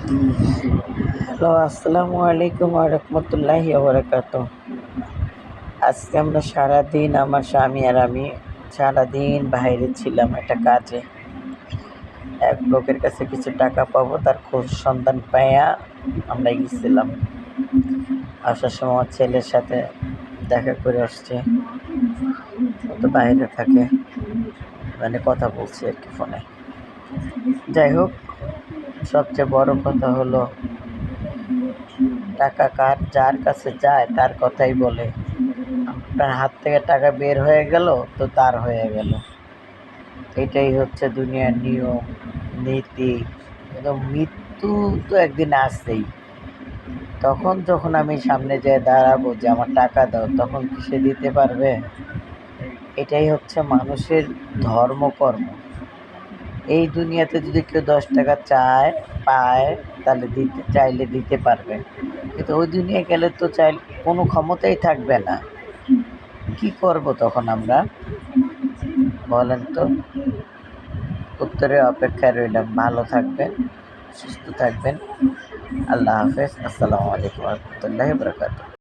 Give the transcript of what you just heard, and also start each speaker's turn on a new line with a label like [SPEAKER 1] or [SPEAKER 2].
[SPEAKER 1] Hello, আসসালামু আলাইকুম রহমতুল্লাহি বারাকাতু। আজকে আমরা সারাদিন আমার স্বামী আর আমি সারাদিন বাইরে ছিলাম একটা কাজে। এক লোকের কাছে কিছু টাকা পাবো তার খোঁজ সন্ধান পাইয়া আমরা গেছিলাম। আসার সময় আমার ছেলের সাথে দেখা করে আসছে। ও তো বাইরে থাকে, মানে কথা বলছি আর কি ফোনে। যাই হোক, সবচেয়ে বড় কথা হলো টাকা যার কাছে যায় তার কথাই বলে। আপনার হাত থেকে টাকা বের হয়ে গেল তো তার হয়ে গেল। এটাই হচ্ছে দুনিয়ার নিয়ম, নীতি। কিন্তু মৃত্যু তো একদিন আসছেই। তখন যখন আমি সামনে যেয়ে দাঁড়াবো যে আমার টাকা দাও, তখন কি সে দিতে পারবে? এটাই হচ্ছে মানুষের ধর্মকর্ম। এই দুনিয়াতে যদি কেউ 10 টাকা পায়, তাহলে চাইলে দিতে পারবে। কিন্তু ওই দুনিয়ায় গেলে তো কোনো ক্ষমতাই থাকবে না। কি করব তখন আমরা, বলেন তো? উত্তরের অপেক্ষায় রইলাম। ভালো থাকবেন, সুস্থ থাকবেন। আল্লাহ হাফেজ। আসসালামু আলাইকুম রহমতুল্লাহি বারাকাতুহু।